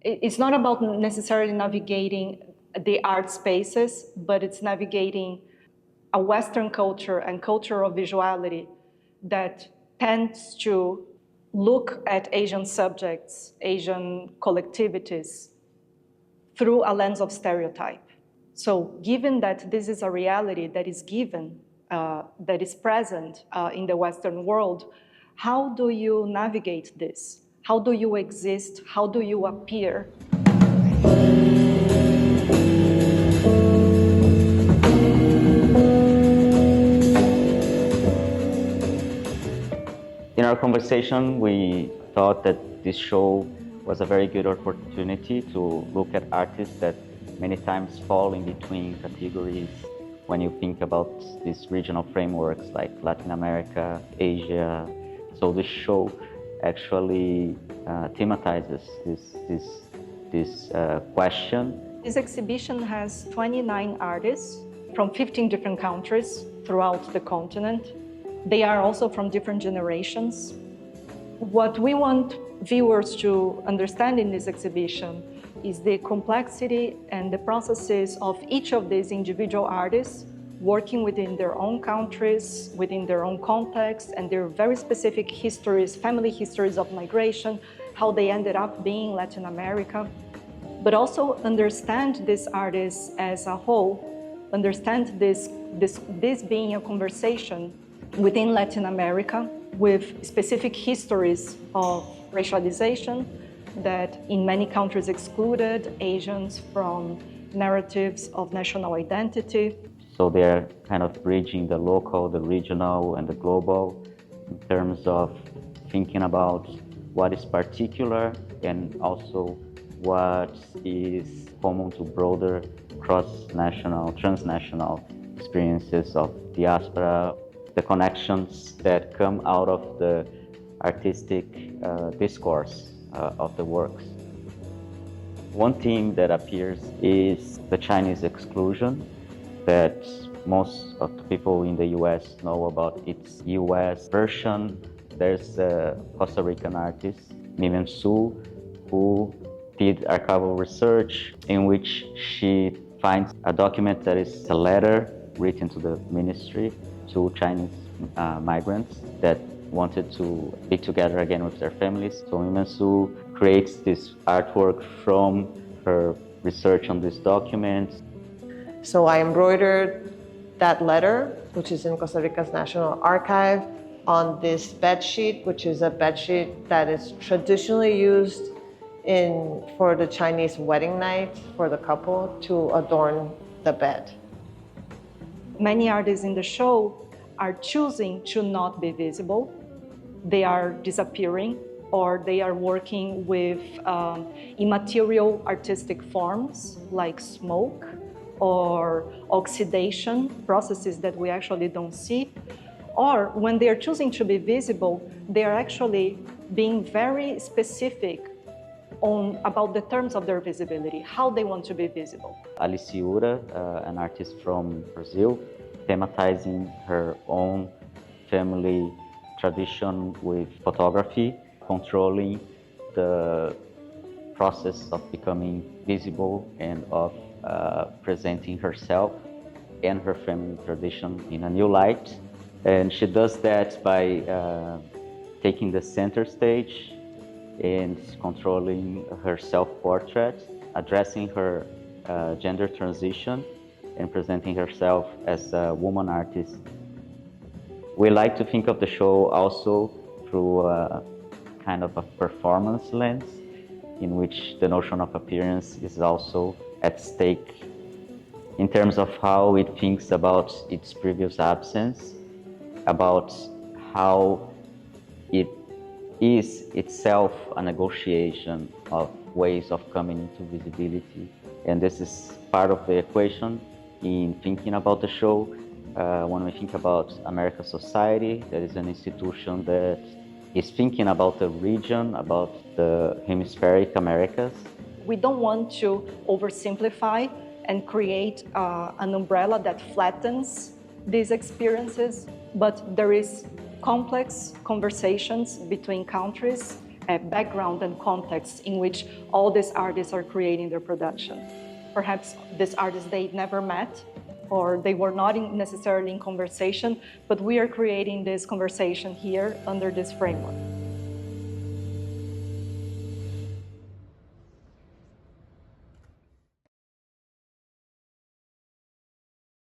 it's not about necessarily navigating the art spaces, but it's navigating a Western culture and culture of visuality that tends to look at Asian subjects, Asian collectivities, through a lens of stereotype. So given that this is a reality that is given, that is present in the Western world, how do you navigate this? How do you exist? How do you appear? In our conversation, we thought that this show was a very good opportunity to look at artists that many times fall in between categories when you think about these regional frameworks like Latin America, Asia. So this show actually thematizes this question. This exhibition has 29 artists from 15 different countries throughout the continent. They are also from different generations. What we want viewers to understand in this exhibition is the complexity and the processes of each of these individual artists working within their own countries, within their own context, and their very specific histories, family histories of migration, how they ended up being Latin America. But also understand these artists as a whole, understand this being a conversation within Latin America with specific histories of racialization that in many countries excluded Asians from narratives of national identity. So they're kind of bridging the local, the regional, and the global in terms of thinking about what is particular and also what is common to broader cross-national, transnational experiences of diaspora, the connections that come out of the artistic discourse of the works. One theme that appears is the Chinese exclusion that most of the people in the US know about its US version. There's a Costa Rican artist, Mimian Hsu, who did archival research in which she finds a document that is a letter written to the ministry to Chinese migrants that wanted to be together again with their families. So Mimian Hsu creates this artwork from her research on this document. So I embroidered that letter, which is in Costa Rica's National Archive, on this bedsheet, which is a bedsheet that is traditionally used for the Chinese wedding night for the couple to adorn the bed. Many artists in the show are choosing to not be visible. They are disappearing, or they are working with immaterial artistic forms like smoke or oxidation, processes that we actually don't see. Or when they are choosing to be visible, they are actually being very specific about the terms of their visibility, how they want to be visible. Aliciura, an artist from Brazil, thematizing her own family tradition with photography, controlling the process of becoming visible and of presenting herself and her family tradition in a new light. And she does that by taking the center stage and controlling her self-portrait, addressing her gender transition and presenting herself as a woman artist. We like to think of the show also through a kind of a performance lens in which the notion of appearance is also at stake in terms of how it thinks about its previous absence, about how it is itself a negotiation of ways of coming into visibility. And this is part of the equation in thinking about the show. When we think about American Society, that is an institution that is thinking about the region, about the hemispheric Americas. We don't want to oversimplify and create an umbrella that flattens these experiences, but there is complex conversations between countries background and context in which all these artists are creating their production. Perhaps these artists, they never met, or they were not necessarily in conversation, but we are creating this conversation here under this framework.